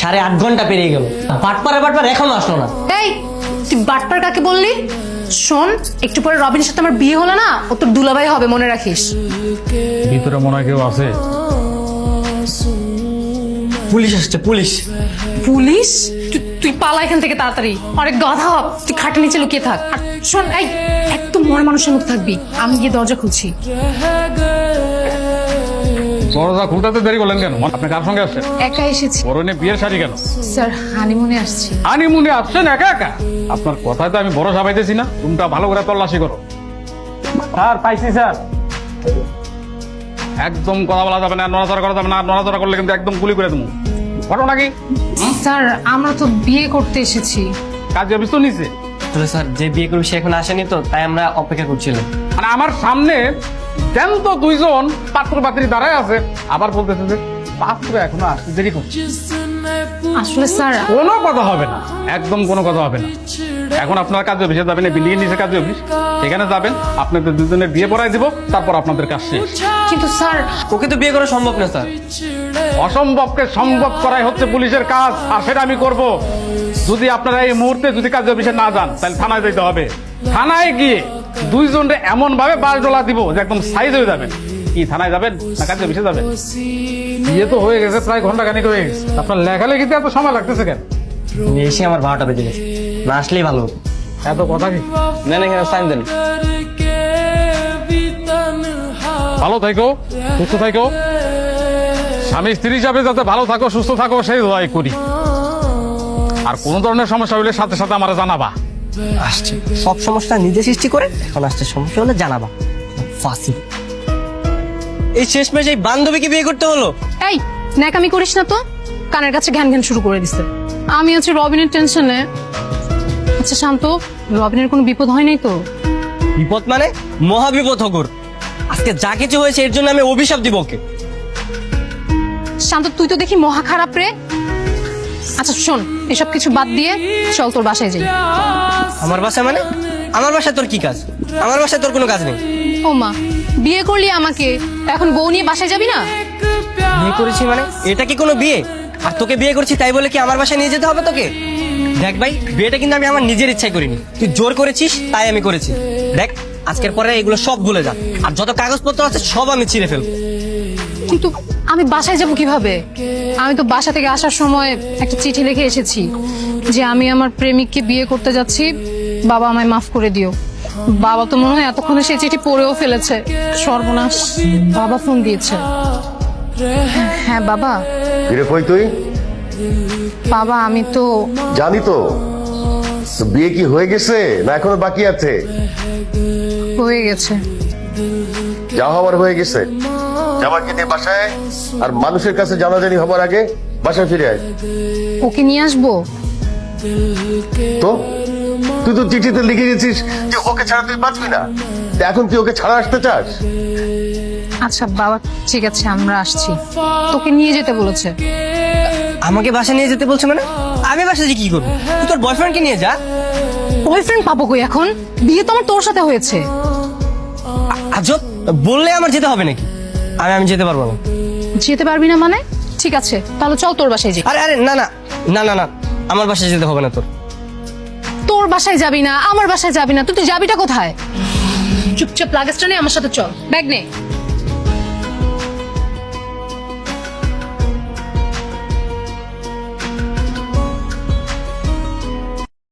8.5 ঘন্টা পেরিয়ে গেল, বাটপার এখনো আসলো না। এই তুই বাটপার কাকে বললি? শোন, একটু পরে রবিনের সাথে আমার বিয়ে হলো না, ও তোর দুলাভাই হবে, মনে রাখিস। ভিতরে মনে হয় কেউ আছে। পুলিশ আসছে, পুলিশ। পুলিশ? তুই পালা এখান থেকে তাড়াতাড়ি, অনেক গাধা হব, তুই খাটের নিচে লুকিয়ে থাক। আর শোন, এই একদম মরা মানুষের মতো থাকবি, আমি গিয়ে দরজা খুলছি। দরজা খুলতে দেরি করলেন কেন? আপনি কার সঙ্গে আসছেন? একা এসেছি পরনে বিয়ের শাড়ি কেন? স্যার, হানিমুনে আসছি। হানিমুনে আসছেন একা একা? আপনার কথায় তো আমি ভরসা পাইতেছি না। রুমটা ভালো করে তল্লাশি করো। স্যার, পাইছি স্যার। একদম কথা বলা যাবে না, নড়াচড়া করা যাবে না। নড়াচড়া করলে কিন্তু একদম গুলি করে দেবো। ঘটনা কি? স্যার, আমরা তো বিয়ে করতে এসেছি। কাজে অফিস তো নিচে। আসলে স্যার, যে বিয়ে করবে সে এখন আসেনি তো, তাই আমরা অপেক্ষা করছিলাম। মানে আমার সামনে জ্যান্ত দুইজন পাত্র পাত্রী দাঁড়ায় আছে, আবার বলতেছে যে পাত্র এখনো আসতে দেরি করছে। আসলে স্যার, কোনো কথা হবে না, একদম কোনো কথা হবে না। এখন আপনার কাজে অফিসে যাবেন, বিল্ডিং এর নিচে কাজে অফিস, সেখানে যাবেন। আপনাদের দুজনের বিয়ে পড়াই দিব, তারপর আপনাদের কাজ শেষ। কিন্তু স্যার, ওকে তো বিয়ে করা সম্ভব না স্যার। অসম্ভবকে সম্ভব করাই হচ্ছে পুলিশের কাজ, আর সেটা আমি করব। যদি আপনারা এই মুহূর্তে যদি কাজে অফিসে না যান, তাহলে থানায় যেতে হবে। থানায় গিয়ে দুইজনরে এমন ভাবে বাস ডলা দিব যে একদম সাইজ হয়ে যাবেন। কি থানায় যাবেন না কাজে অফিসে যাবেন? বিয়ে তো হয়ে গেছে, প্রায় ঘন্টা খানিক হয়ে গেছে। আপনার লেখালেখিতে এত সময় লাগতেছে কেন? এসে আমার 12টা বেজে গেছে, না আসলেই ভালো হতো। এত কথা কি? না না, এখানে সাইন দেন। ভালো থাকো, সুস্থ থাকো। স্বামী স্ত্রী হিসাবে যাতে ভালো থাকো, সুস্থ থাকো, সেই দোয়াই করি। আর কোন ধরনের সমস্যা হলে সাথে সাথে আমার জানাবা। আসছে সব সমস্যা নিজে সৃষ্টি করে, এখন আসছে সমস্যা হলে জানাবা। ফাঁসি। এই শেষমেশ এই বান্ধবীকে বিয়ে করতে হলো। এই ন্যাকামি করিস না তো, কানের কাছে ঘ্যান ঘ্যান শুরু করে দিছে। আমি হচ্ছে রবিনের টেনশনে। আচ্ছা শান্ত, রবিনের কোনো বিপদ হয় নাই তো? বিপদ মানে মহা বিপদ হগর। আজকে যা কিছু হয়েছে এর জন্য আমি অভিশাপ দিব ওকে। শান্ত, তুই তো দেখি মহা খারাপ রে। আচ্ছা শোন, এসব কিছু বাদ দিয়ে চল তোর বাসায় যাই। আমার বাসায় মানে? আমার বাসায় তোর কি কাজ? আমার বাসায় তোর কোনো কাজ নেই। ও মা, বিয়ে করলি আমাকে, এখন বউ নিয়ে বাসায় যাবি না? বিয়ে করেছি মানে এটা কি কোনো বিয়ে? আর তোকে বিয়ে করছি তাই বলে কি আমার বাসায় নিয়ে যেতে হবে তোকে? দেখ ভাই, বিয়েটা কিন্তু আমি আমার নিজের ইচ্ছায় করিনি, তুই জোর করেছিস তাই আমি করেছি। দেখ, আজকের পরে এগুলো সব ভুলে যা, আর যত কাগজপত্র আছে সব আমি ছিঁড়ে ফেলবো। কিন্তু আমি বাসায় যাব কিভাবে? আমি তো বাসা থেকে আসার সময় একটা চিঠি লিখে এসেছি যে আমি আমার প্রেমিককে বিয়ে করতে যাচ্ছি, বাবা আমায় মাফ করে দিও। বাবা তো মনে হয় এতক্ষণে সেই চিঠি পড়েও ফেলেছে। সর্বনাশ, বাবা ফোন দিয়েছে। হ্যাঁ বাবা। ফিরে কই তুই? বাবা আমি তো জানি তো। তো বিয়ে কি হয়ে গেছে না এখনো বাকি আছে? হয়ে গেছে। যা হওয়ার হয়ে গেছে। জামাইকে নিয়ে বাসায়, আর মানুষের কাছে জানাজানি হবার আগে বাসায় ফিরে আয়। ওকে নিয়ে আসবো? তো তুই তো চিঠিতে লিখে গেছিস যে ওকে ছাড়া তুই বাঁচবি না, তা এখন তুই ওকে ছাড়া আসতে চাস? আচ্ছা বাবা, ঠিক আছে আমরা আসছি। তোকে নিয়ে যেতে বলেছে। আমাকে বাসায় নিয়ে যেতে বলছে মানে? আমি বাসায় যে কি করবো? তুই তোর বয়ফ্রেন্ডকে নিয়ে যা। বয়ফ্রেন্ড পাবো কই এখন? বিয়ে তো আমার তোর সাথে হয়েছে। আজব, বললে আমার যেতে হবে নাকি? আমি যেতে পারবো না। যেতে পারবি না মানে? ঠিক আছে তাহলে চল তোর বাসায় যাই। আরে আরে না না না না না, আমার বাসায় যেতে হবে না তোর। তোর বাসায় যাবি না, আমার বাসায় যাবি না, তুই যাবিটা কোথায়? চুপচাপ লাগেজটা নিয়ে আমার সাথে চল, ব্যাগ নে।